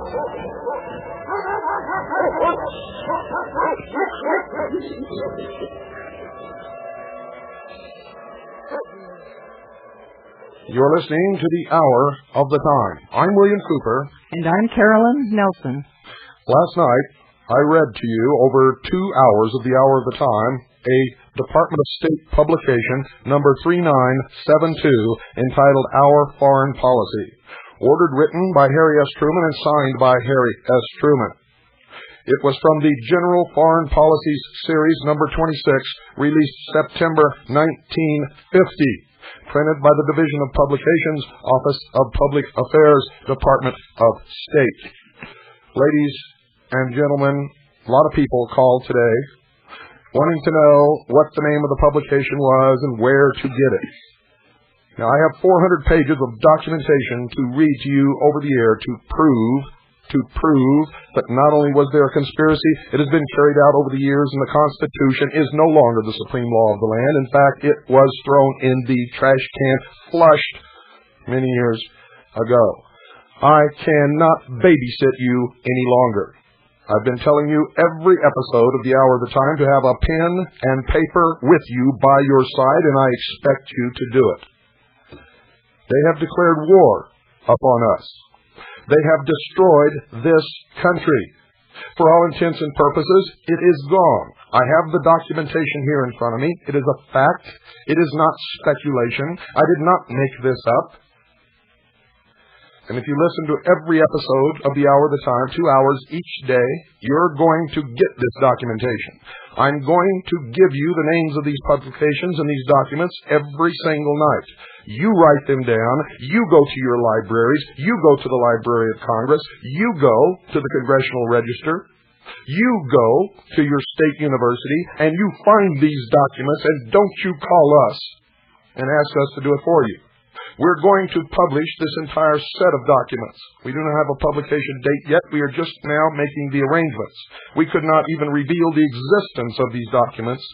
You're listening to the Hour of the Time. I'm William Cooper. And I'm Carolyn Nelson. Last night, I read to you over 2 hours of the Hour of the Time, a Department of State publication, number 3972, entitled Our Foreign Policy, ordered, written by Harry S. Truman and signed by Harry S. Truman. It was from the General Foreign Policies Series, number 26, released September 1950. Printed by the Division of Publications, Office of Public Affairs, Department of State. Ladies and gentlemen, a lot of people called today wanting to know what the name of the publication was and where to get it. Now, I have 400 pages of documentation to read to you over the air to prove that not only was there a conspiracy, it has been carried out over the years, and the Constitution is no longer the supreme law of the land. In fact, it was thrown in the trash can, flushed many years ago. I cannot babysit you any longer. I've been telling you every episode of the Hour of the Time to have a pen and paper with you by your side, and I expect you to do it. They have declared war upon us. They have destroyed this country. For all intents and purposes, it is gone. I have the documentation here in front of me. It is a fact. It is not speculation. I did not make this up. And if you listen to every episode of the Hour of the Time, 2 hours each day, you're going to get this documentation. I'm going to give you the names of these publications and these documents every single night. You write them down. You go to your libraries. You go to the Library of Congress. You go to the Congressional Register. You go to your state university, and you find these documents, and don't you call us and ask us to do it for you. We're going to publish this entire set of documents. We do not have a publication date yet. We are just now making the arrangements. We could not even reveal the existence of these documents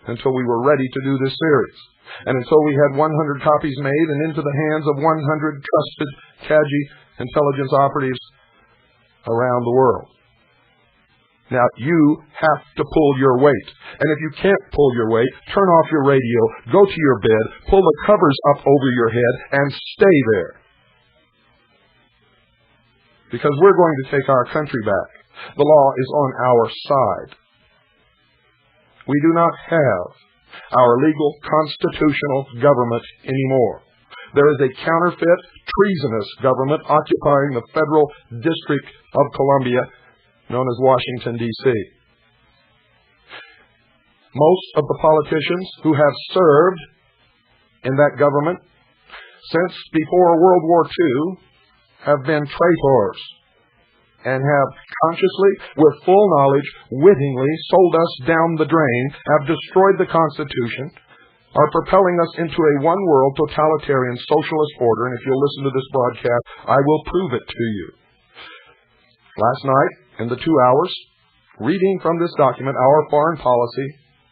until we were ready to do this series. And until we had 100 copies made and into the hands of 100 trusted CAGI intelligence operatives around the world. Now, you have to pull your weight. And if you can't pull your weight, turn off your radio, go to your bed, pull the covers up over your head, and stay there. Because we're going to take our country back. The law is on our side. We do not have our legal constitutional government anymore. There is a counterfeit, treasonous government occupying the Federal District of Columbia, known as Washington, D.C. Most of the politicians who have served in that government since before World War II have been traitors and have consciously, with full knowledge, wittingly sold us down the drain, have destroyed the Constitution, are propelling us into a one-world totalitarian socialist order. And if you'll listen to this broadcast, I will prove it to you. Last night, in the 2 hours, reading from this document, Our Foreign Policy,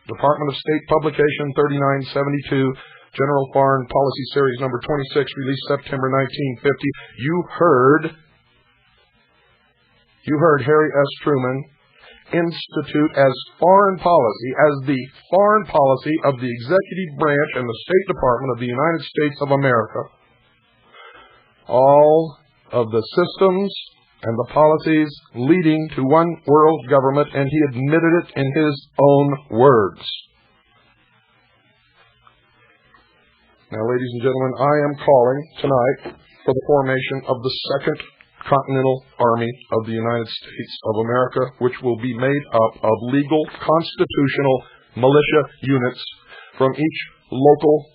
Department of State Publication 3972, General Foreign Policy Series number 26, released September 1950, you heard Harry S. Truman institute as foreign policy, as the foreign policy of the executive branch and the State Department of the United States of America, all of the systems and the policies leading to one world government, and he admitted it in his own words. Now, ladies and gentlemen, I am calling tonight for the formation of the Second Continental Army of the United States of America, which will be made up of legal, constitutional militia units from each local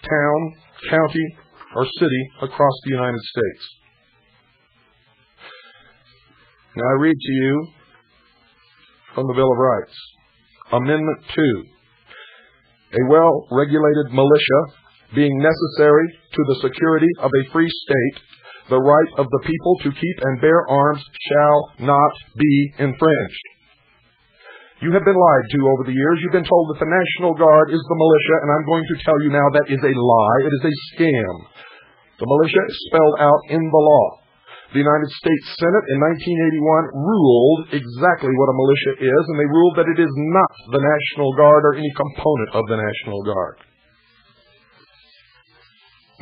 town, county, or city across the United States. Now I read to you from the Bill of Rights. Amendment 2. A well-regulated militia being necessary to the security of a free state, the right of the people to keep and bear arms shall not be infringed. You have been lied to over the years. You've been told that the National Guard is the militia, and I'm going to tell you now that is a lie. It is a scam. The militia is spelled out in the law. The United States Senate in 1981 ruled exactly what a militia is, and they ruled that it is not the National Guard or any component of the National Guard.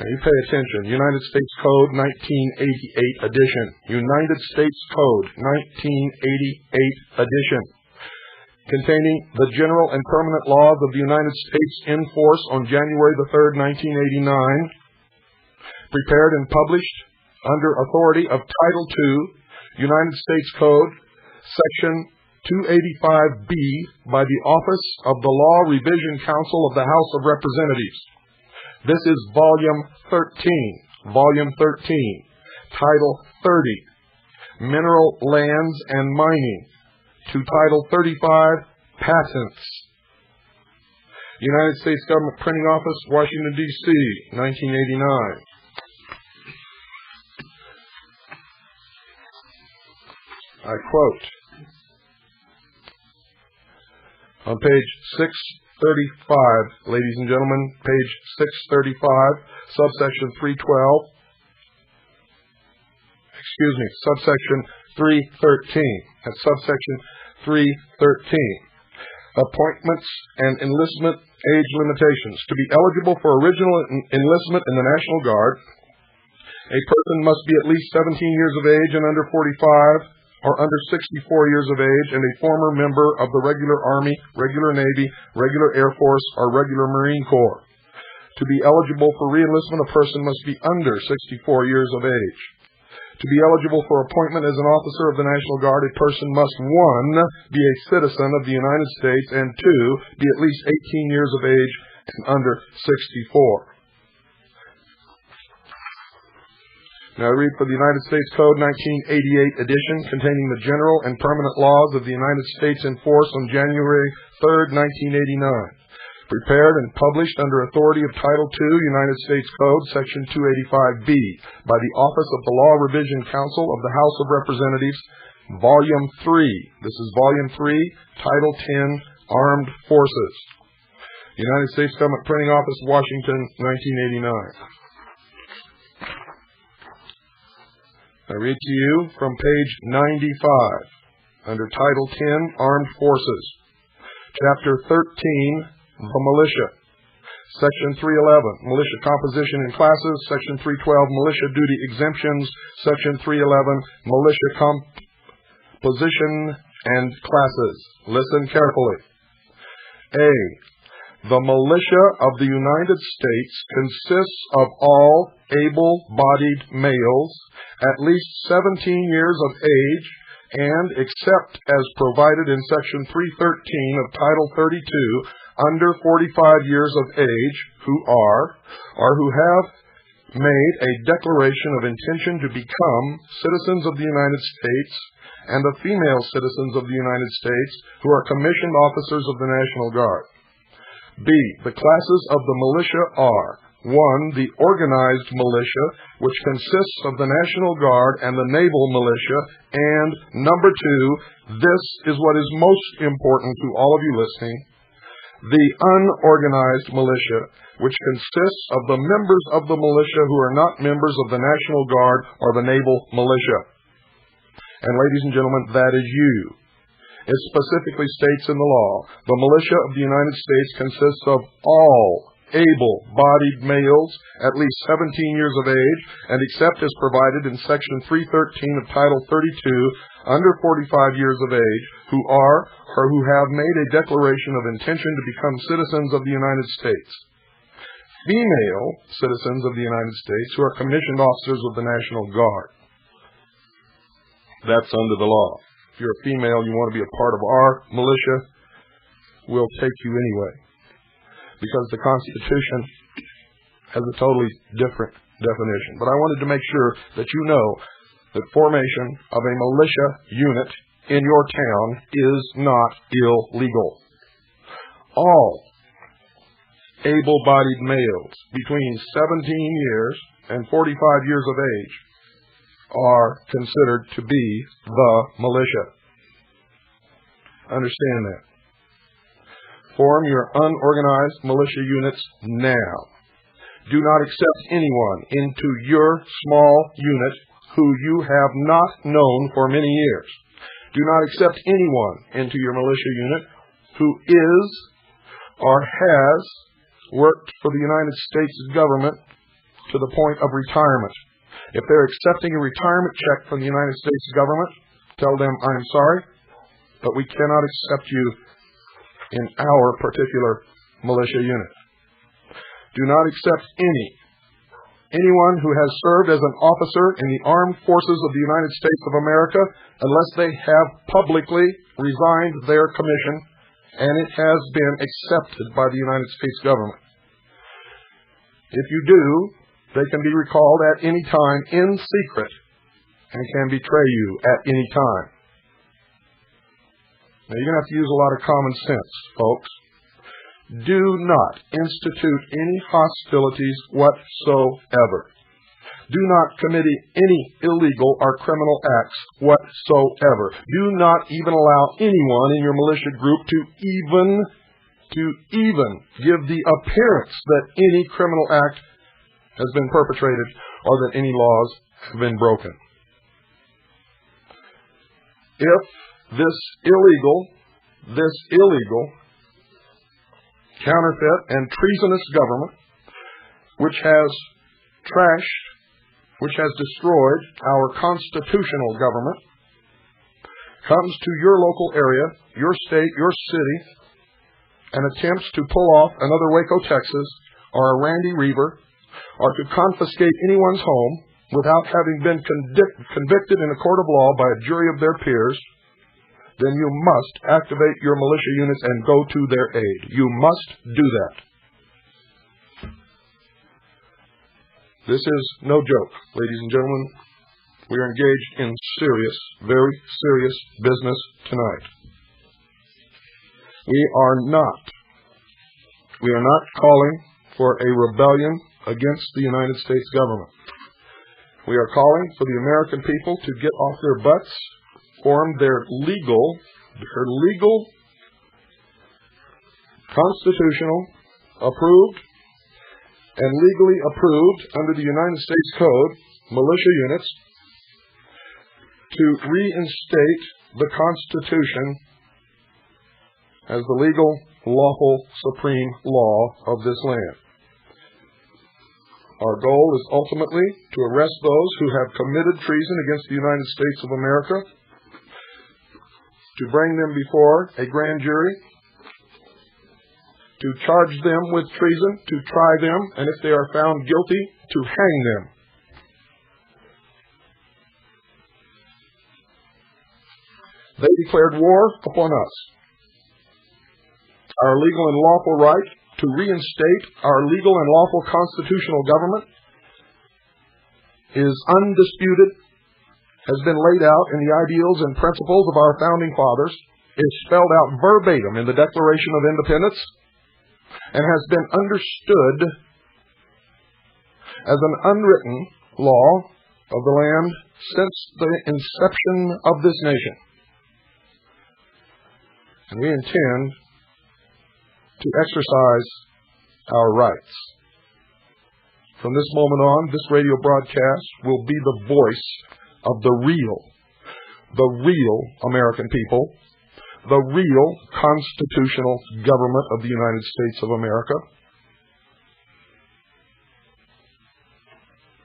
Now you pay attention. United States Code 1988 edition. United States Code 1988 edition. Containing the general and permanent laws of the United States in force on January the 3rd, 1989. Prepared and published under authority of Title II, United States Code, Section 285B, by the Office of the Law Revision Council of the House of Representatives. This is Volume 13, Title 30, Mineral Lands and Mining, to Title 35, Patents. United States Government Printing Office, Washington, D.C., 1989. I quote, on page 635, ladies and gentlemen, page 635, subsection 312, subsection 313, that's subsection 313, appointments and enlistment age limitations. To be eligible for original enlistment in the National Guard, a person must be at least 17 years of age and under 45, or under 64 years of age, and a former member of the regular Army, regular Navy, regular Air Force, or regular Marine Corps. To be eligible for reenlistment, a person must be under 64 years of age. To be eligible for appointment as an officer of the National Guard, a person must, 1, be a citizen of the United States, and 2, be at least 18 years of age and under 64. Now I read for the United States Code 1988 edition, containing the general and permanent laws of the United States in force on January 3rd, 1989. Prepared and published under authority of Title II, United States Code, Section 285B, by the Office of the Law Revision Council of the House of Representatives, Volume 3. This is Volume 3, Title 10, Armed Forces. United States Government Printing Office, Washington, 1989. I read to you from page 95, under Title 10, Armed Forces, Chapter 13, the Militia, Section 311, Militia Composition and Classes, Section 312, Militia Duty Exemptions, Section 311, Militia Composition and Classes. Listen carefully. A. The militia of the United States consists of all able-bodied males at least 17 years of age and, except as provided in Section 313 of Title 32, under 45 years of age who are or who have made a declaration of intention to become citizens of the United States, and of female citizens of the United States who are commissioned officers of the National Guard. B. The classes of the militia are: 1. The organized militia, which consists of the National Guard and the Naval Militia, and number 2, this is what is most important to all of you listening, the unorganized militia, which consists of the members of the militia who are not members of the National Guard or the Naval Militia. And ladies and gentlemen, that is you. It specifically states in the law, the militia of the United States consists of all able-bodied males at least 17 years of age, and except as provided in Section 313 of Title 32, under 45 years of age, who are or who have made a declaration of intention to become citizens of the United States. Female citizens of the United States who are commissioned officers of the National Guard. That's under the law. If you're a female, you want to be a part of our militia, we'll take you anyway. Because the Constitution has a totally different definition. But I wanted to make sure that you know that formation of a militia unit in your town is not illegal. All able-bodied males between 17 years and 45 years of age are considered to be the militia. Understand that. Form your unorganized militia units now. Do not accept anyone into your small unit who you have not known for many years. Do not accept anyone into your militia unit who is or has worked for the United States government to the point of retirement. If they're accepting a retirement check from the United States government, tell them, I'm sorry, but we cannot accept you in our particular militia unit. Do not accept anyone who has served as an officer in the armed forces of the United States of America unless they have publicly resigned their commission and it has been accepted by the United States government. If you do, they can be recalled at any time in secret and can betray you at any time. Now, you're going to have to use a lot of common sense, folks. Do not institute any hostilities whatsoever. Do not commit any illegal or criminal acts whatsoever. Do not even allow anyone in your militia group to even give the appearance that any criminal act has been perpetrated or that any laws have been broken. If this illegal, counterfeit, and treasonous government, which has trashed, which has destroyed our constitutional government, comes to your local area, your state, your city, and attempts to pull off another Waco, Texas, or a Randy Reaver, or to confiscate anyone's home without having been convicted in a court of law by a jury of their peers, then you must activate your militia units and go to their aid. You must do that. This is no joke, ladies and gentlemen. We are engaged in serious, very serious business tonight. We are not calling for a rebellion against the United States government. We are calling for the American people to get off their butts, form their legal, constitutional, approved, and legally approved under the United States Code militia units to reinstate the Constitution as the legal, lawful, supreme law of this land. Our goal is ultimately to arrest those who have committed treason against the United States of America, to bring them before a grand jury, to charge them with treason, to try them, and if they are found guilty, to hang them. They declared war upon us. Our legal and lawful right to reinstate our legal and lawful constitutional government is undisputed, has been laid out in the ideals and principles of our founding fathers, is spelled out verbatim in the Declaration of Independence, and has been understood as an unwritten law of the land since the inception of this nation. And we intend to exercise our rights. From this moment on, this radio broadcast will be the voice of the real American people, the real constitutional government of the United States of America.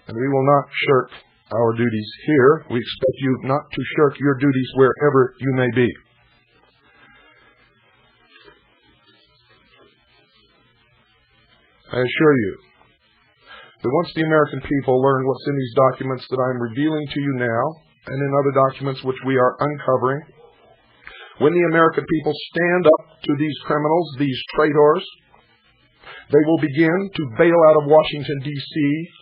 And we will not shirk our duties here. We expect you not to shirk your duties wherever you may be. I assure you that once the American people learn what's in these documents that I'm revealing to you now, and in other documents which we are uncovering, when the American people stand up to these criminals, these traitors, they will begin to bail out of Washington, D.C.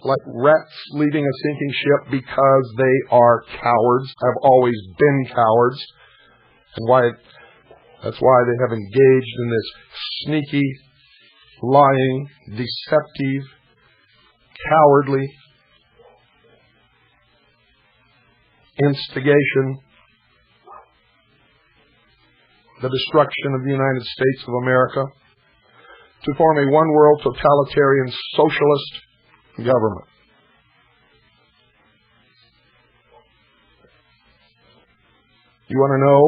like rats leaving a sinking ship because they are cowards, have always been cowards, and that's why they have engaged in this sneaky, lying, deceptive, cowardly instigation, the destruction of the United States of America, to form a one-world totalitarian socialist government. You want to know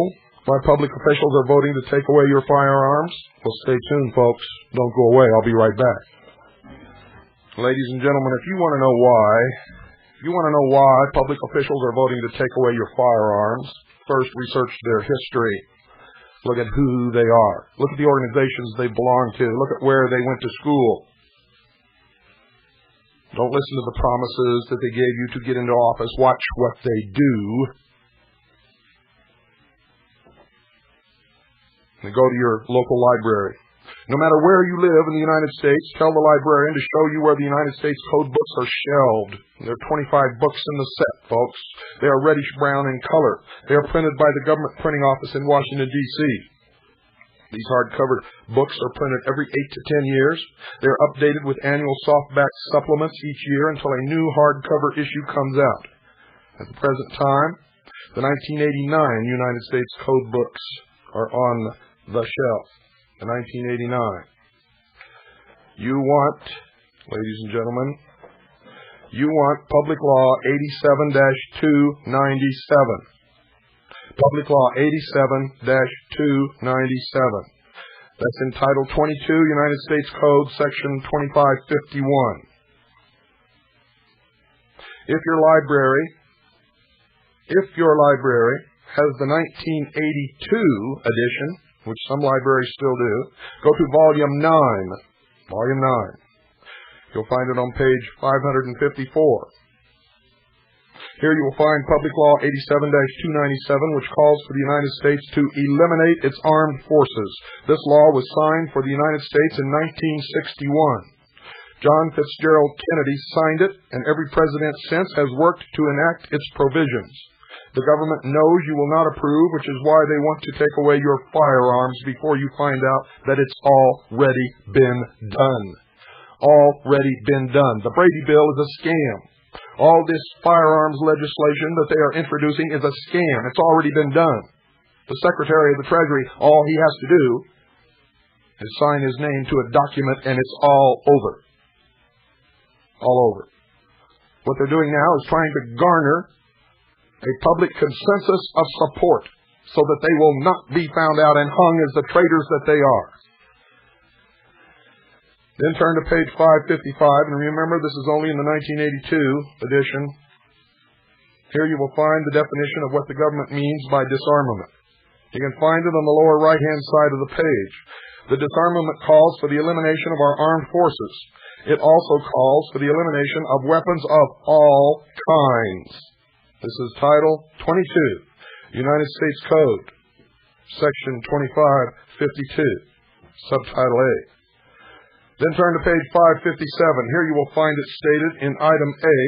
why public officials are voting to take away your firearms? Well, stay tuned, folks. Don't go away. I'll be right back. Ladies and gentlemen, if you want to know why public officials are voting to take away your firearms, first research their history. Look at who they are. Look at the organizations they belong to. Look at where they went to school. Don't listen to the promises that they gave you to get into office. Watch what they do. And go to your local library. No matter where you live in the United States, tell the librarian to show you where the United States code books are shelved. There are 25 books in the set, folks. They are reddish brown in color. They are printed by the government printing office in Washington, D.C. These hardcover books are printed every 8 to 10 years. They are updated with annual softback supplements each year until a new hardcover issue comes out. At the present time, the 1989 United States code books are on the shelf. The 1989. You want, ladies and gentlemen, Public Law 87-297. Public Law 87-297. That's in Title 22, United States Code, Section 2551. If your library has the 1982 edition, which some libraries still do, go to Volume 9. Volume 9. You'll find it on page 554. Here you will find Public Law 87-297, which calls for the United States to eliminate its armed forces. This law was signed for the United States in 1961. John Fitzgerald Kennedy signed it, and every president since has worked to enact its provisions. The government knows you will not approve, which is why they want to take away your firearms before you find out that it's already been done. Already been done. The Brady Bill is a scam. All this firearms legislation that they are introducing is a scam. It's already been done. The Secretary of the Treasury, all he has to do is sign his name to a document, and it's all over. All over. What they're doing now is trying to garner a public consensus of support so that they will not be found out and hung as the traitors that they are. Then turn to page 555, and remember this is only in the 1982 edition. Here you will find the definition of what the government means by disarmament. You can find it on the lower right-hand side of the page. The disarmament calls for the elimination of our armed forces. It also calls for the elimination of weapons of all kinds. This is Title 22, United States Code, Section 2552, Subtitle A. Then turn to page 557. Here you will find it stated in Item A,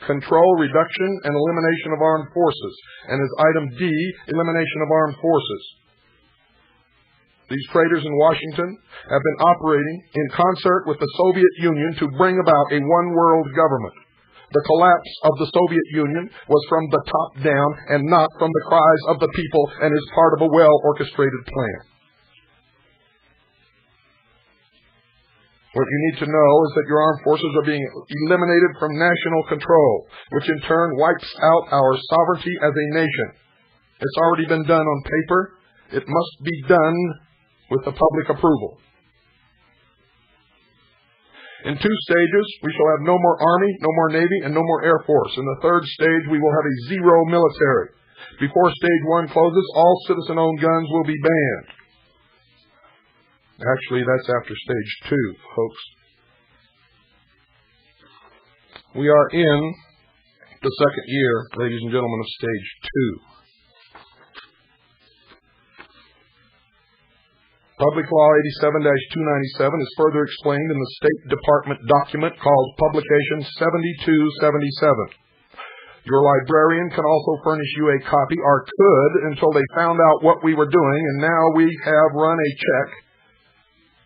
Control, Reduction, and Elimination of Armed Forces, and as Item D, Elimination of Armed Forces. These traitors in Washington have been operating in concert with the Soviet Union to bring about a one-world government. The collapse of the Soviet Union was from the top down and not from the cries of the people, and is part of a well-orchestrated plan. What you need to know is that your armed forces are being eliminated from national control, which in turn wipes out our sovereignty as a nation. It's already been done on paper. It must be done with the public approval. In 2 stages, we shall have no more Army, no more Navy, and no more Air Force. In the 3rd stage, we will have a zero military. Before Stage 1 closes, all citizen-owned guns will be banned. Actually, that's after Stage 2, folks. We are in the 2nd year, ladies and gentlemen, of Stage 2. Public Law 87-297 is further explained in the State Department document called Publication 7277. Your librarian can also furnish you a copy, or could, until they found out what we were doing, and now we have run a check,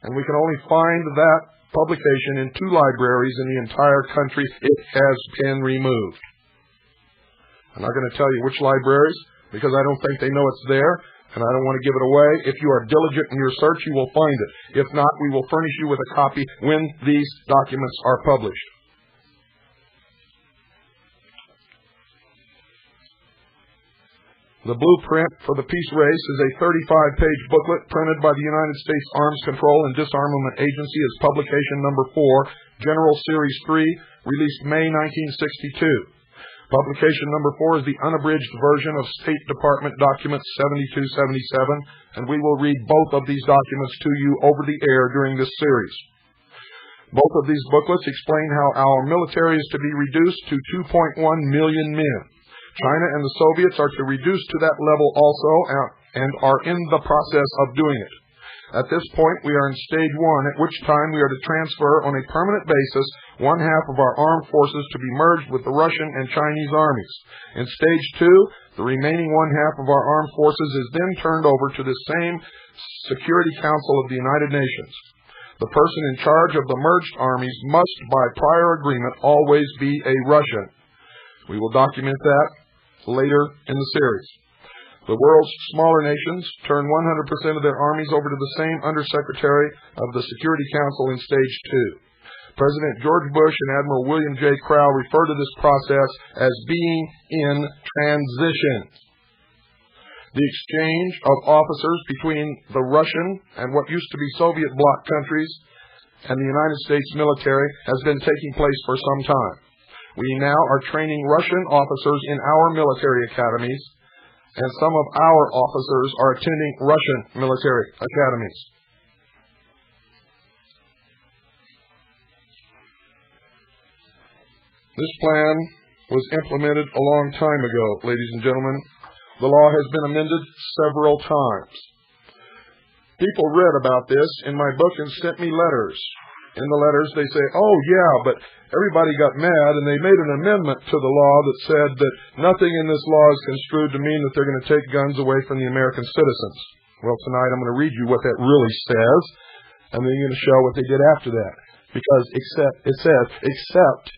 and we can only find that publication in 2 libraries in the entire country. It has been removed. I'm not going to tell you which libraries, because I don't think they know it's there, and I don't want to give it away. If you are diligent in your search, you will find it. If not, we will furnish you with a copy when these documents are published. The blueprint for the peace race is a 35-page booklet printed by the United States Arms Control and Disarmament Agency as publication number 4, General Series 3, released May 1962. Publication number 4 is the unabridged version of State Department Document 7277, and we will read both of these documents to you over the air during this series. Both of these booklets explain how our military is to be reduced to 2.1 million men. China and the Soviets are to reduce to that level also and are in the process of doing it. At this point, we are in stage 1, at which time we are to transfer on a permanent basis one half of our armed forces to be merged with the Russian and Chinese armies. In stage 2, the remaining one half of our armed forces is then turned over to the same Security Council of the United Nations. The person in charge of the merged armies must, by prior agreement, always be a Russian. We will document that later in the series. The world's smaller nations turn 100% of their armies over to the same Undersecretary of the Security Council in Stage 2. President George Bush and Admiral William J. Crowell refer to this process as being in transition. The exchange of officers between the Russian and what used to be Soviet bloc countries and the United States military has been taking place for some time. We now are training Russian officers in our military academies, and some of our officers are attending Russian military academies. This plan was implemented a long time ago, ladies and gentlemen. The law has been amended several times. People read about this in my book and sent me letters. In the letters they say, oh yeah, but everybody got mad and they made an amendment to the law that said that nothing in this law is construed to mean that they're going to take guns away from the American citizens. Well, tonight I'm going to read you what that really says, and then I'm going to show what they did after that. Because it says, except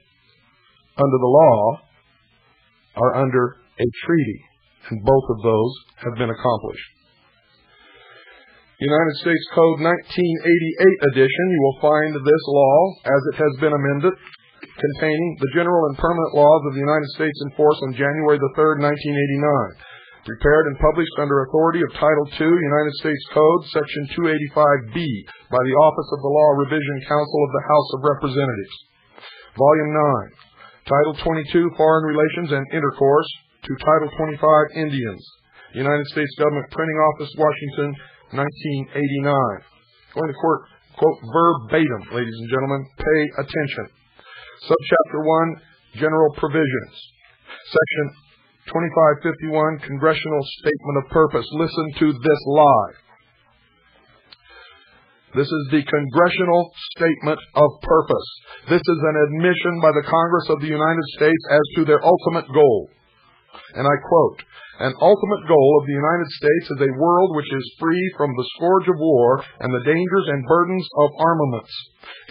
under the law or under a treaty, and both of those have been accomplished. United States Code 1988 edition, you will find this law, as it has been amended, containing the general and permanent laws of the United States in force on January the 3rd, 1989. Prepared and published under authority of Title II, United States Code, Section 285B, by the Office of the Law Revision Council of the House of Representatives. Volume 9, Title 22, Foreign Relations and Intercourse, to Title 25, Indians. United States Government Printing Office, Washington, 1989. Going to quote verbatim, ladies and gentlemen. Pay attention. Subchapter 1, General Provisions. Section 2551, Congressional Statement of Purpose. Listen to this lie. This is the Congressional Statement of Purpose. This is an admission by the Congress of the United States as to their ultimate goal. And I quote, an ultimate goal of the United States is a world which is free from the scourge of war and the dangers and burdens of armaments,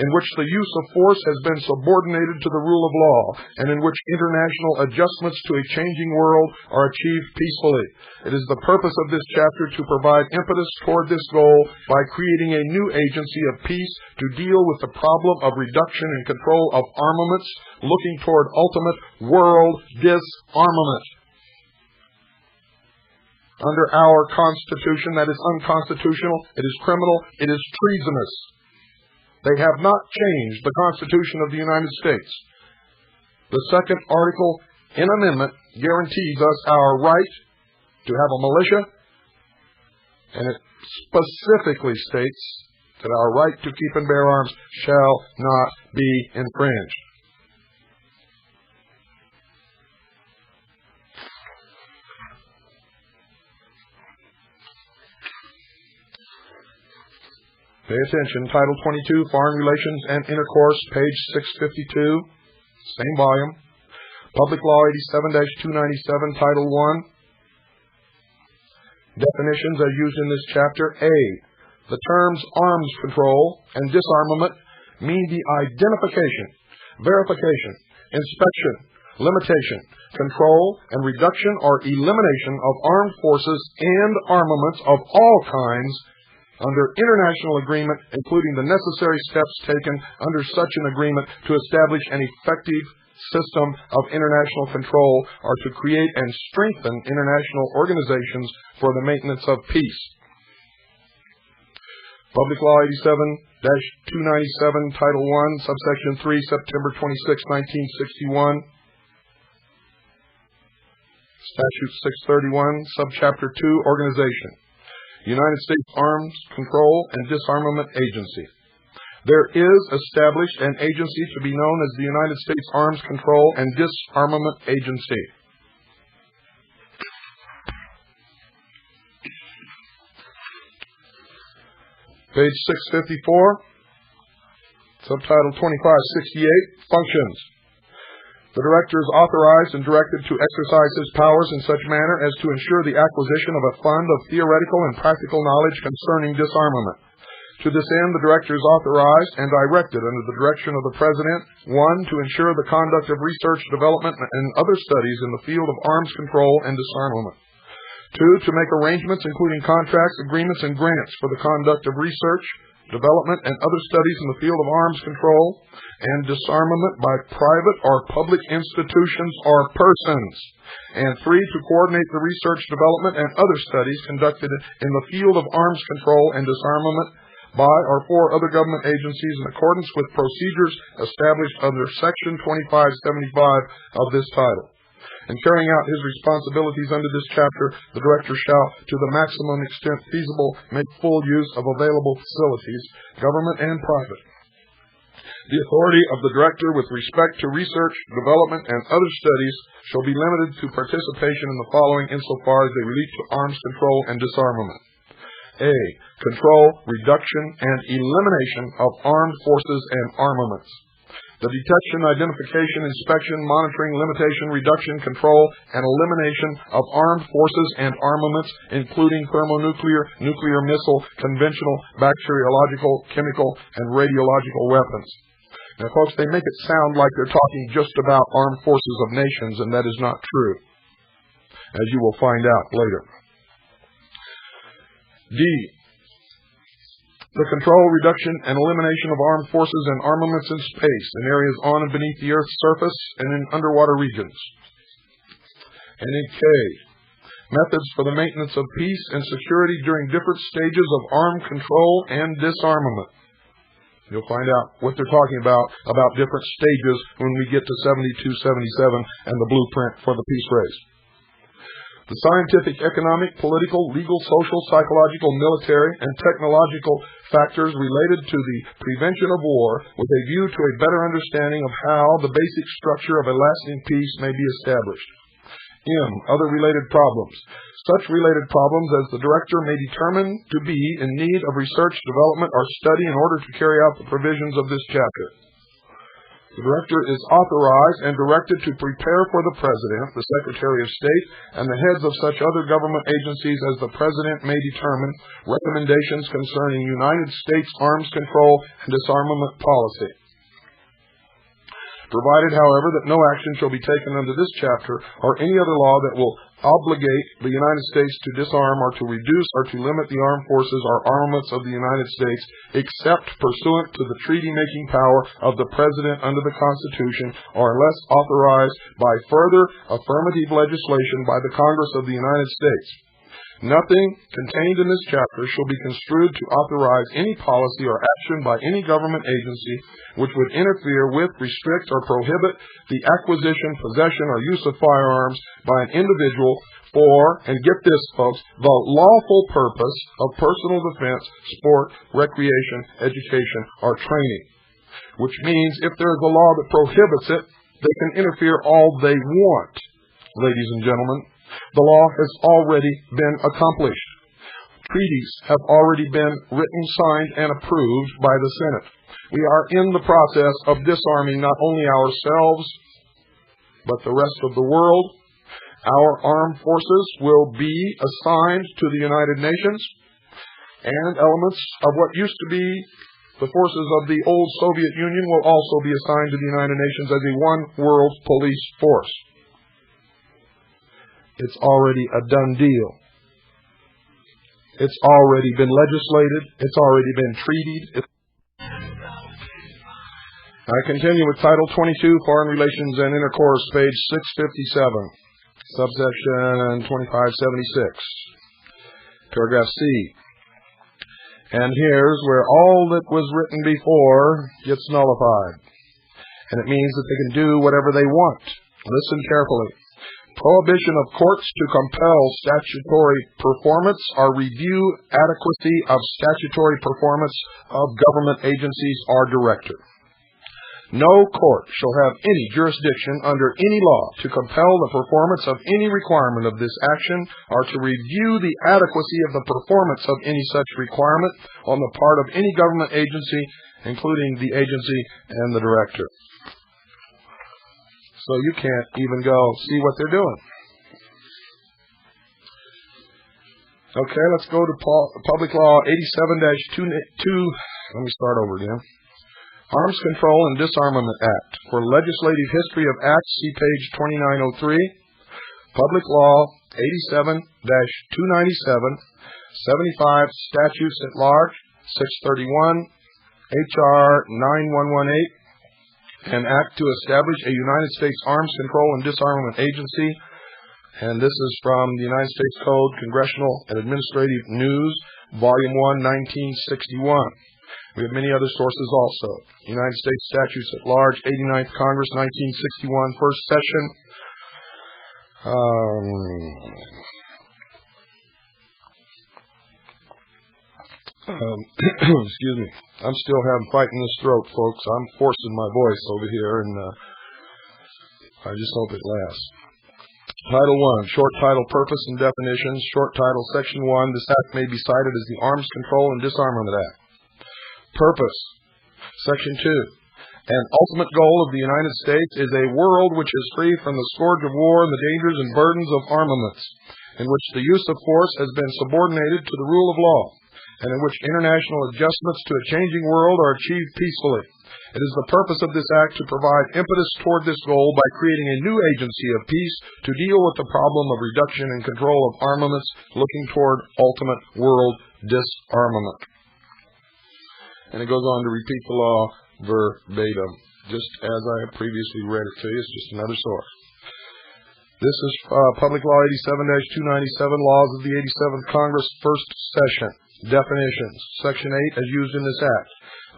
in which the use of force has been subordinated to the rule of law, and in which international adjustments to a changing world are achieved peacefully. It is the purpose of this chapter to provide impetus toward this goal by creating a new agency of peace to deal with the problem of reduction and control of armaments, looking toward ultimate world disarmament. Under our Constitution, that is unconstitutional, it is criminal, it is treasonous. They have not changed the Constitution of the United States. The second article in amendment guarantees us our right to have a militia, and it specifically states that our right to keep and bear arms shall not be infringed. Pay attention. Title 22, Foreign Relations and Intercourse, page 652, same volume. Public Law 87-297, Title 1. Definitions are used in this chapter. A. The terms arms control and disarmament mean the identification, verification, inspection, limitation, control, and reduction or elimination of armed forces and armaments of all kinds under international agreement, including the necessary steps taken under such an agreement to establish an effective system of international control are to create and strengthen international organizations for the maintenance of peace. Public Law 87-297, Title I, Subsection 3, September 26, 1961. Statute 631, Subchapter 2, Organization. United States Arms Control and Disarmament Agency. There is established an agency to be known as the United States Arms Control and Disarmament Agency. Page 654, subtitle 2568, Functions. The Director is authorized and directed to exercise his powers in such manner as to ensure the acquisition of a fund of theoretical and practical knowledge concerning disarmament. To this end, the Director is authorized and directed under the direction of the President, 1. To ensure the conduct of research, development, and other studies in the field of arms control and disarmament. 2. To make arrangements including contracts, agreements, and grants for the conduct of research, development, and other studies in the field of arms control and disarmament by private or public institutions or persons. And 3. To coordinate the research, development, and other studies conducted in the field of arms control and disarmament by or for other government agencies in accordance with procedures established under Section 2575 of this title. In carrying out his responsibilities under this chapter, the Director shall, to the maximum extent feasible, make full use of available facilities, government and private. The authority of the Director with respect to research, development, and other studies shall be limited to participation in the following insofar as they relate to arms control and disarmament. A. Control, reduction, and elimination of armed forces and armaments. The detection, identification, inspection, monitoring, limitation, reduction, control, and elimination of armed forces and armaments, including thermonuclear, nuclear missile, conventional, bacteriological, chemical, and radiological weapons. Now, folks, they make it sound like they're talking just about armed forces of nations, and that is not true, as you will find out later. D. The control, reduction, and elimination of armed forces and armaments in space, in areas on and beneath the Earth's surface, and in underwater regions. And in K. Methods for the maintenance of peace and security during different stages of armed control and disarmament. You'll find out what they're talking about different stages when we get to 7277 and the blueprint for the peace race. The scientific, economic, political, legal, social, psychological, military, and technological factors related to the prevention of war with a view to a better understanding of how the basic structure of a lasting peace may be established. M. Other related problems. Such related problems as the Director may determine to be in need of research, development, or study in order to carry out the provisions of this chapter. The Director is authorized and directed to prepare for the President, the Secretary of State, and the heads of such other government agencies as the President may determine recommendations concerning United States arms control and disarmament policy. Provided, however, that no action shall be taken under this chapter or any other law that will obligate the United States to disarm or to reduce or to limit the armed forces or armaments of the United States, except pursuant to the treaty-making power of the President under the Constitution, or unless authorized by further affirmative legislation by the Congress of the United States. Nothing contained in this chapter shall be construed to authorize any policy or action by any government agency which would interfere with, restrict, or prohibit the acquisition, possession, or use of firearms by an individual for, and get this, folks, the lawful purpose of personal defense, sport, recreation, education, or training. Which means if there is a law that prohibits it, they can interfere all they want, ladies and gentlemen. The law has already been accomplished. Treaties have already been written, signed, and approved by the Senate. We are in the process of disarming not only ourselves, but the rest of the world. Our armed forces will be assigned to the United Nations, and elements of what used to be the forces of the old Soviet Union will also be assigned to the United Nations as a one-world police force. It's already a done deal. It's already been legislated. It's already been treated. I continue with Title 22, Foreign Relations and Intercourse, page 657, subsection 2576, paragraph C. And here's where all that was written before gets nullified. And it means that they can do whatever they want. Listen carefully. Prohibition of courts to compel statutory performance or review adequacy of statutory performance of government agencies or director. No court shall have any jurisdiction under any law to compel the performance of any requirement of this action or to review the adequacy of the performance of any such requirement on the part of any government agency, including the agency and the director. So you can't even go see what they're doing. Okay, let's go to Public Law 87-2. Let me start over again. Arms Control and Disarmament Act. For legislative history of acts, see page 2903. Public Law 87-297. 75 Statutes at Large. 631. H.R. 9118. An act to establish a United States Arms Control and Disarmament Agency. And this is from the United States Code, Congressional and Administrative News, Volume 1, 1961. We have many other sources also. United States Statutes at Large, 89th Congress, 1961, first session. Excuse me. I'm still fighting this throat, folks. I'm forcing my voice over here, and I just hope it lasts. Title 1, short title, purpose and definitions. Short title, Section 1. This act may be cited as the Arms Control and Disarmament Act. Purpose. Section 2. An ultimate goal of the United States is a world which is free from the scourge of war and the dangers and burdens of armaments, in which the use of force has been subordinated to the rule of law, and in which international adjustments to a changing world are achieved peacefully. It is the purpose of this act to provide impetus toward this goal by creating a new agency of peace to deal with the problem of reduction and control of armaments, looking toward ultimate world disarmament. And it goes on to repeat the law verbatim, just as I have previously read it to you. It's just another source. This is Public Law 87-297, Laws of the 87th Congress, First Session. Definitions. Section 8, as used in this act.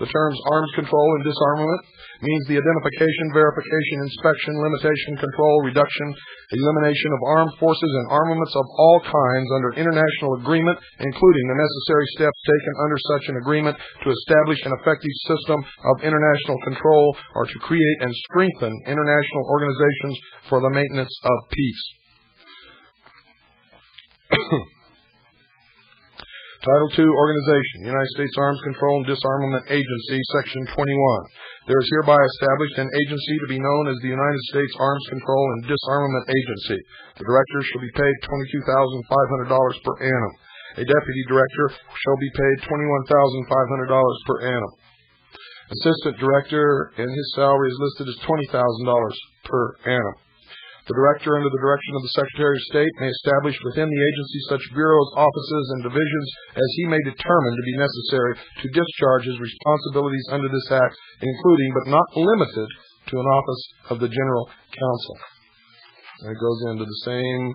The terms arms control and disarmament means the identification, verification, inspection, limitation, control, reduction, elimination of armed forces and armaments of all kinds under international agreement, including the necessary steps taken under such an agreement to establish an effective system of international control or to create and strengthen international organizations for the maintenance of peace. Title 2, Organization, United States Arms Control and Disarmament Agency, Section 21. There is hereby established an agency to be known as the United States Arms Control and Disarmament Agency. The director shall be paid $22,500 per annum. A deputy director shall be paid $21,500 per annum. Assistant director, and his salary is listed as $20,000 per annum. The director, under the direction of the Secretary of State, may establish within the agency such bureaus, offices, and divisions as he may determine to be necessary to discharge his responsibilities under this act, including but not limited to an office of the General Counsel. And it goes into the same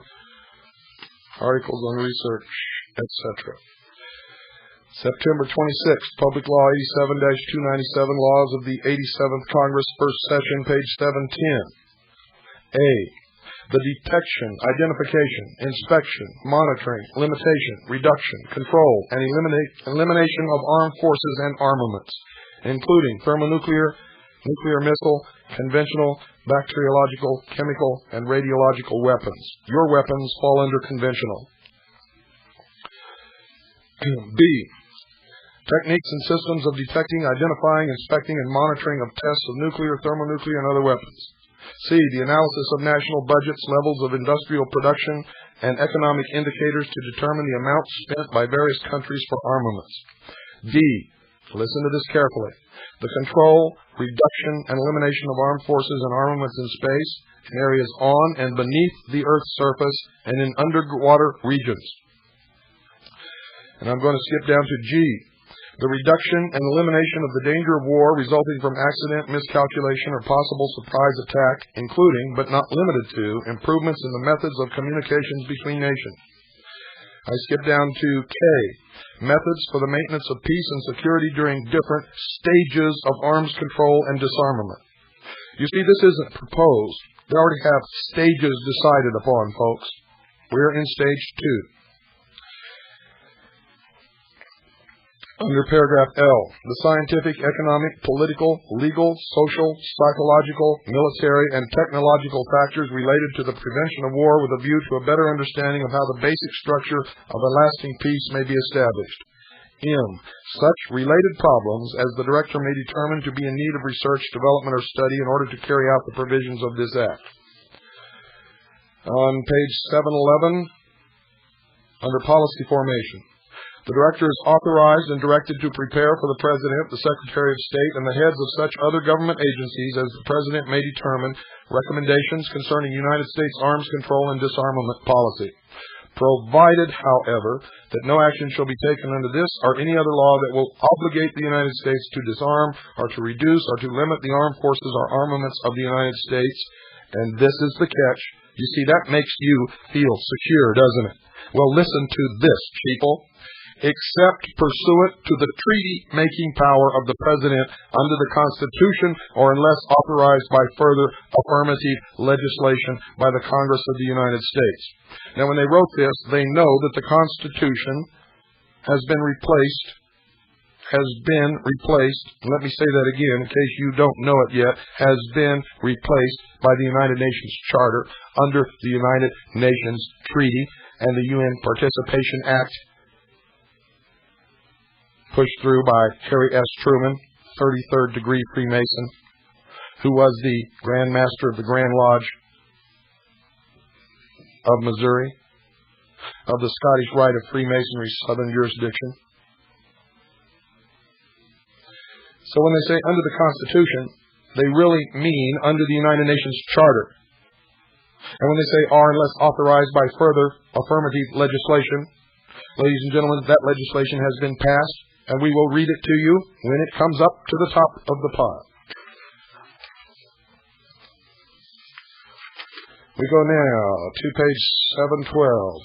articles on research, etc. September 26th, Public Law 87-297, Laws of the 87th Congress, First Session, page 710. A. The detection, identification, inspection, monitoring, limitation, reduction, control, and elimination of armed forces and armaments, including thermonuclear, nuclear missile, conventional, bacteriological, chemical, and radiological weapons. Your weapons fall under conventional. B. Techniques and systems of detecting, identifying, inspecting, and monitoring of tests of nuclear, thermonuclear, and other weapons. C. The analysis of national budgets, levels of industrial production, and economic indicators to determine the amount spent by various countries for armaments. D. Listen to this carefully. The control, reduction, and elimination of armed forces and armaments in space, in areas on and beneath the Earth's surface, and in underwater regions. And I'm going to skip down to G. the reduction and elimination of the danger of war resulting from accident, miscalculation, or possible surprise attack, including, but not limited to, improvements in the methods of communications between nations. I skip down to K, methods for the maintenance of peace and security during different stages of arms control and disarmament. You see, this isn't proposed. They already have stages decided upon, folks. We're in stage 2. Under paragraph L, the scientific, economic, political, legal, social, psychological, military, and technological factors related to the prevention of war with a view to a better understanding of how the basic structure of a lasting peace may be established. M, such related problems as the Director may determine to be in need of research, development, or study in order to carry out the provisions of this Act. On page 711, under policy formation, the Director is authorized and directed to prepare for the President, the Secretary of State, and the heads of such other government agencies as the President may determine recommendations concerning United States arms control and disarmament policy, provided, however, that no action shall be taken under this or any other law that will obligate the United States to disarm or to reduce or to limit the armed forces or armaments of the United States. And this is the catch. You see, that makes you feel secure, doesn't it? Well, listen to this, people. Except pursuant to the treaty-making power of the President under the Constitution or unless authorized by further affirmative legislation by the Congress of the United States. Now, when they wrote this, they know that the Constitution has been replaced, let me say that again in case you don't know it yet, has been replaced by the United Nations Charter under the United Nations Treaty and the UN Participation Act, pushed through by Harry S. Truman, 33rd degree Freemason, who was the Grand Master of the Grand Lodge of Missouri, of the Scottish Rite of Freemasonry Southern Jurisdiction. So when they say under the Constitution, they really mean under the United Nations Charter. And when they say are unless authorized by further affirmative legislation, ladies and gentlemen, that legislation has been passed, and we will read it to you when it comes up to the top of the pile. We go now to page 712.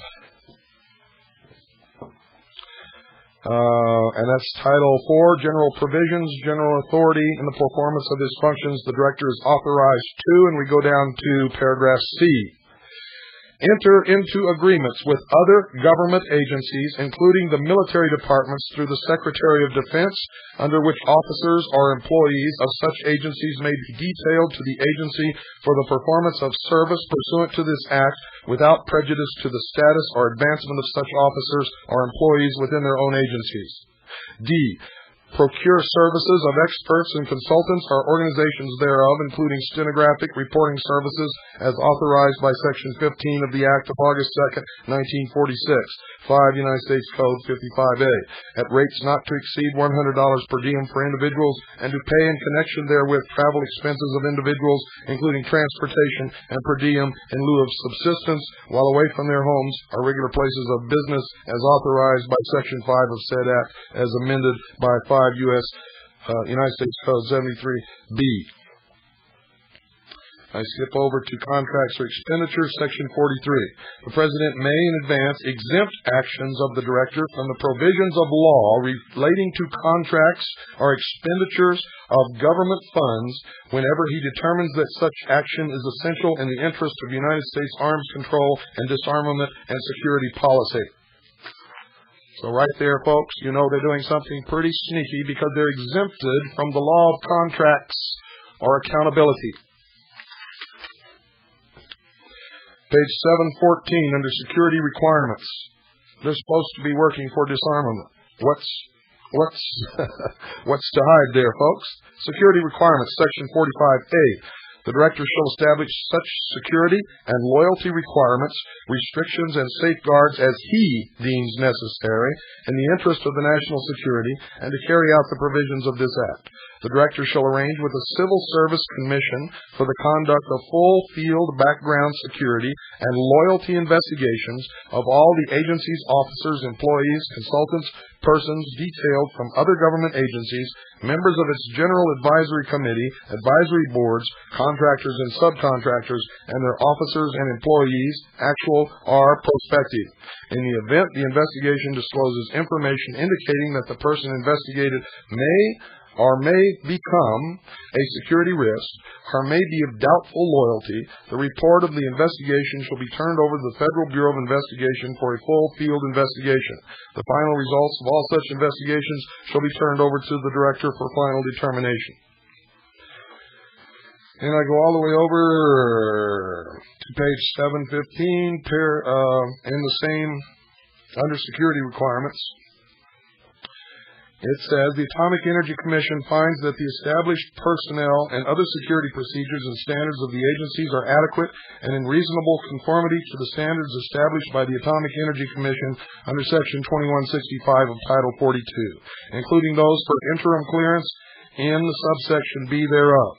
And that's Title 4, General Provisions, General Authority in the performance of his functions. The Director is authorized to, and we go down to paragraph C. Enter into agreements with other government agencies, including the military departments through the Secretary of Defense, under which officers or employees of such agencies may be detailed to the agency for the performance of service pursuant to this Act without prejudice to the status or advancement of such officers or employees within their own agencies. D. Procure services of experts and consultants or organizations thereof, including stenographic reporting services as authorized by Section 15 of the Act of August 2, 1946, 5 United States Code 55A, at rates not to exceed $100 per diem for individuals, and to pay in connection therewith travel expenses of individuals, including transportation and per diem in lieu of subsistence while away from their homes or regular places of business as authorized by Section 5 of said Act, as amended by 5 United States Code 73B. I skip over to contracts or expenditures, Section 43. The President may in advance exempt actions of the Director from the provisions of law relating to contracts or expenditures of government funds whenever he determines that such action is essential in the interest of United States arms control and disarmament and security policy. So right there, folks, you know they're doing something pretty sneaky because they're exempted from the law of contracts or accountability. Page 714, under security requirements. They're supposed to be working for disarmament. What's to hide there, folks? Security requirements, Section 45A. The Director shall establish such security and loyalty requirements, restrictions, and safeguards as he deems necessary in the interest of the national security and to carry out the provisions of this Act. The Director shall arrange with the Civil Service Commission for the conduct of full field background security and loyalty investigations of all the agency's officers, employees, consultants, persons detailed from other government agencies, members of its General Advisory Committee, advisory boards, contractors and subcontractors, and their officers and employees, actual or prospective. In the event the investigation discloses information indicating that the person investigated may become a security risk, or may be of doubtful loyalty, the report of the investigation shall be turned over to the Federal Bureau of Investigation for a full field investigation. The final results of all such investigations shall be turned over to the Director for final determination. And I go all the way over to page 715, in the same, under security requirements. It says, the Atomic Energy Commission finds that the established personnel and other security procedures and standards of the agencies are adequate and in reasonable conformity to the standards established by the Atomic Energy Commission under Section 2165 of Title 42, including those for interim clearance in the subsection B thereof.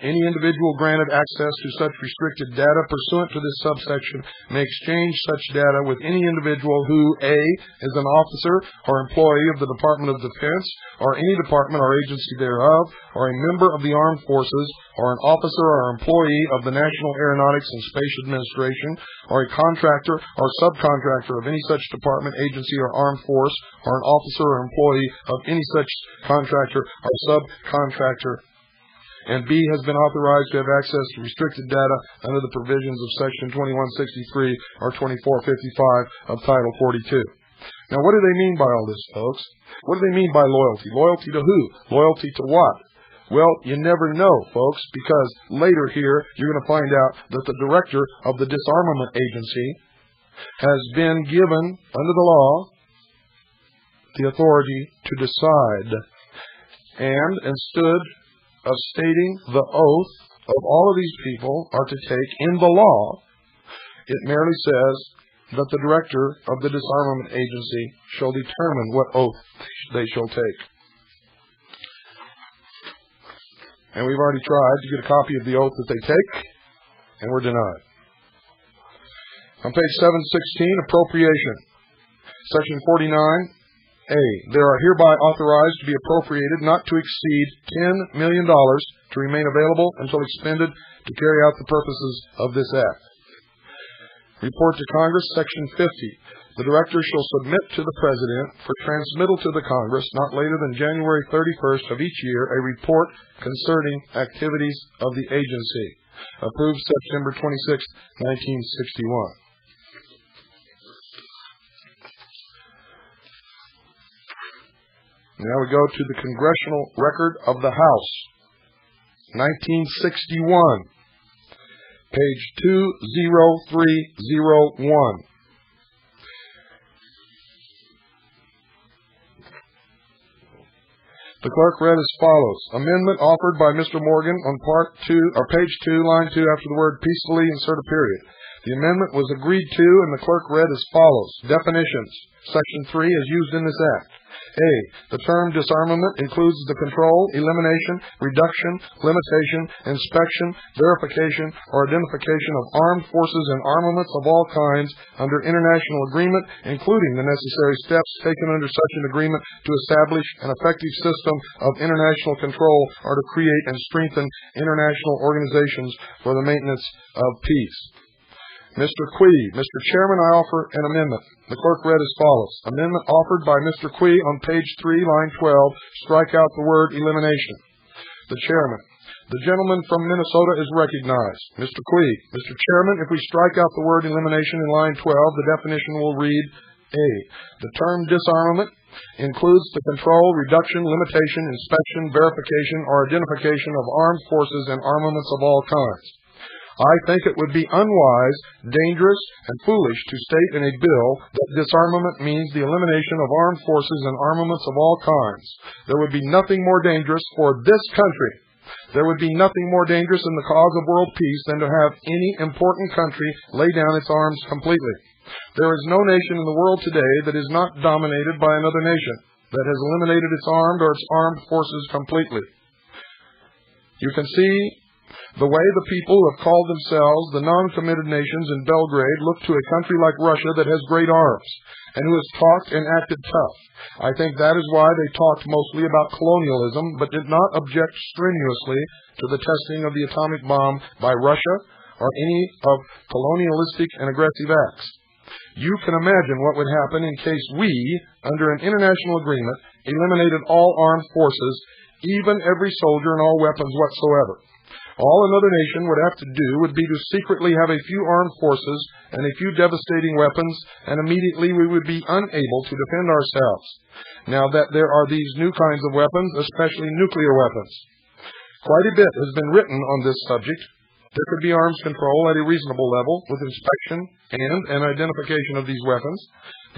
Any individual granted access to such restricted data pursuant to this subsection may exchange such data with any individual who, A, is an officer or employee of the Department of Defense or any department or agency thereof, or a member of the Armed Forces, or an officer or employee of the National Aeronautics and Space Administration, or a contractor or subcontractor of any such department, agency, or armed force, or an officer or employee of any such contractor or subcontractor, and B, has been authorized to have access to restricted data under the provisions of Section 2163 or 2455 of Title 42. Now, what do they mean by all this, folks? What do they mean by loyalty? Loyalty to who? Loyalty to what? Well, you never know, folks, because later here you're going to find out that the director of the Disarmament Agency has been given, under the law, the authority to decide, and instead of stating the oath of all of these people are to take in the law, it merely says that the director of the Disarmament Agency shall determine what oath they shall take. And we've already tried to get a copy of the oath that they take, and we're denied. On page 716, appropriation. Section 49A, they are hereby authorized to be appropriated not to exceed $10 million to remain available until expended to carry out the purposes of this Act. Report to Congress, Section 50. The Director shall submit to the President for transmittal to the Congress not later than January 31st of each year a report concerning activities of the agency. Approved September 26, 1961. Now we go to the Congressional Record of the House, 1961, page 20301. The clerk read as follows. Amendment offered by Mr. Morgan on part 2, or page 2, line 2, after the word peacefully, insert a period. The amendment was agreed to, and the clerk read as follows. Definitions. Section 3 is used in this Act. A. The term disarmament includes the control, elimination, reduction, limitation, inspection, verification, or identification of armed forces and armaments of all kinds under international agreement, including the necessary steps taken under such an agreement to establish an effective system of international control or to create and strengthen international organizations for the maintenance of peace. Mr. Quee, Mr. Chairman, I offer an amendment. The clerk read as follows. Amendment offered by Mr. Quee on page 3, line 12. Strike out the word elimination. The Chairman. The gentleman from Minnesota is recognized. Mr. Quee. Mr. Chairman, if we strike out the word elimination in line 12, the definition will read, A. The term disarmament includes the control, reduction, limitation, inspection, verification, or identification of armed forces and armaments of all kinds. I think it would be unwise, dangerous, and foolish to state in a bill that disarmament means the elimination of armed forces and armaments of all kinds. There would be nothing more dangerous for this country. There would be nothing more dangerous in the cause of world peace than to have any important country lay down its arms completely. There is no nation in the world today that is not dominated by another nation, that has eliminated its armed or its armed forces completely. You can see The way the people who have called themselves the non-committed nations in Belgrade look to a country like Russia that has great arms, and who has talked and acted tough. I think that is why they talked mostly about colonialism, but did not object strenuously to the testing of the atomic bomb by Russia or any of colonialistic and aggressive acts. You can imagine what would happen in case we, under an international agreement, eliminated all armed forces, even every soldier and all weapons whatsoever. All another nation would have to do would be to secretly have a few armed forces and a few devastating weapons, and immediately we would be unable to defend ourselves. Now that there are these new kinds of weapons, especially nuclear weapons. Quite a bit has been written on this subject. There could be arms control at a reasonable level with inspection and an identification of these weapons.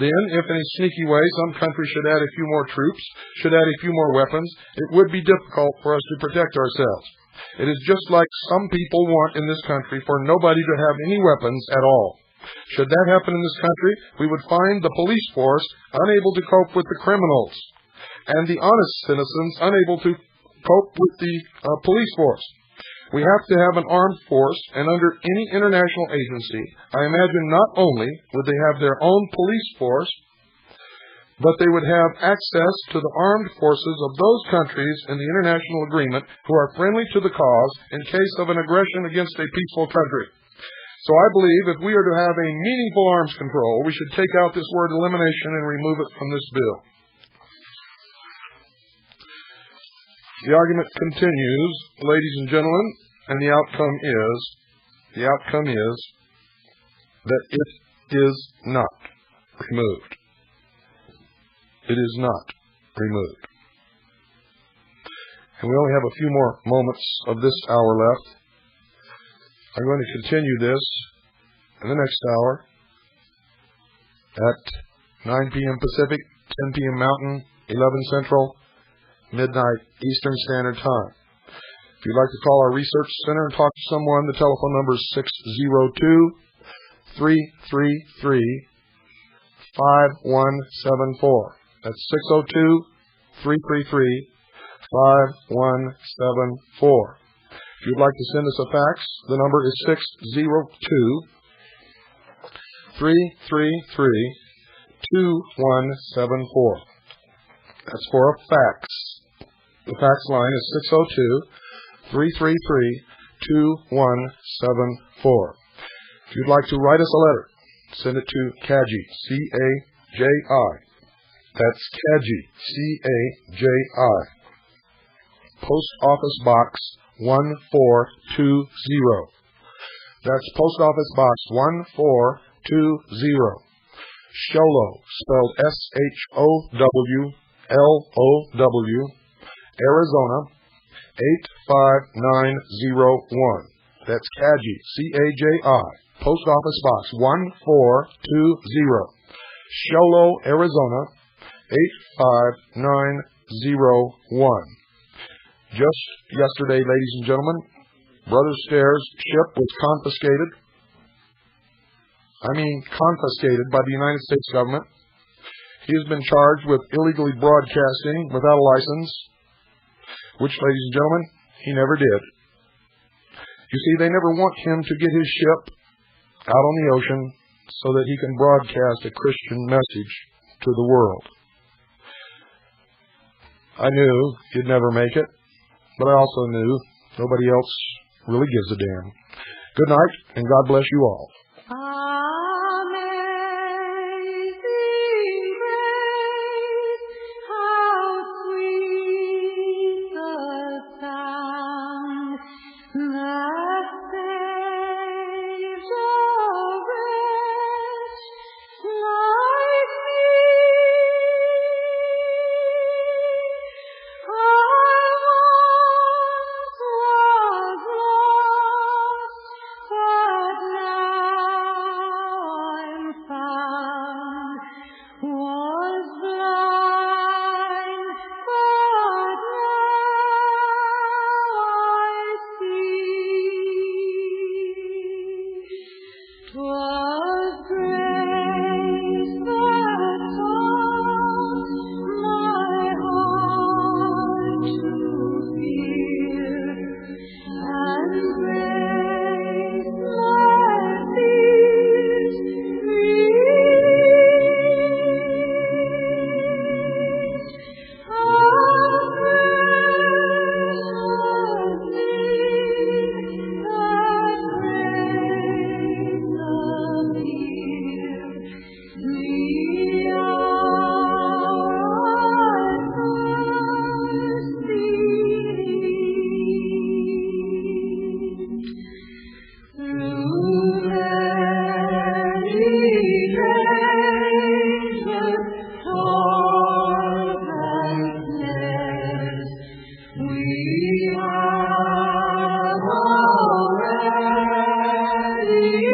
Then, if in a sneaky way some country should add a few more troops, should add a few more weapons, it would be difficult for us to protect ourselves. It is just like some people want in this country for nobody to have any weapons at all. Should that happen in this country, we would find the police force unable to cope with the criminals, and the honest citizens unable to cope with the police force. We have to have an armed force, and under any international agency, I imagine not only would they have their own police force, but they would have access to the armed forces of those countries in the international agreement who are friendly to the cause in case of an aggression against a peaceful country. So I believe if we are to have a meaningful arms control, we should take out this word elimination and remove it from this bill. The argument continues, ladies and gentlemen, and the outcome is that it is not removed. It is not removed. And we only have a few more moments of this hour left. I'm going to continue this in the next hour at 9 p.m. Pacific, 10 p.m. Mountain, 11 Central, midnight Eastern Standard Time. If you'd like to call our research center and talk to someone, the telephone number is 602-333-5174. That's 602-333-5174. If you'd like to send us a fax, the number is 602-333-2174. That's for a fax. The fax line is 602-333-2174. If you'd like to write us a letter, send it to CAJI, C-A-J-I. That's CAJI, C-A-J-I. Post Office Box 1420. That's Post Office Box 1420. Sholo, spelled S-H-O-W-L-O-W, Arizona 85901. That's CAJI, C-A-J-I. Post Office Box 1420. Sholo, Arizona 85901. Just yesterday, ladies and gentlemen, Brother Stairs' ship was confiscated. Confiscated by the United States government. He has been charged with illegally broadcasting without a license, which, ladies and gentlemen, he never did. You see, they never want him to get his ship out on the ocean so that he can broadcast a Christian message to the world. I knew he'd never make it, but I also knew nobody else really gives a damn. Good night, and God bless you all. And ready.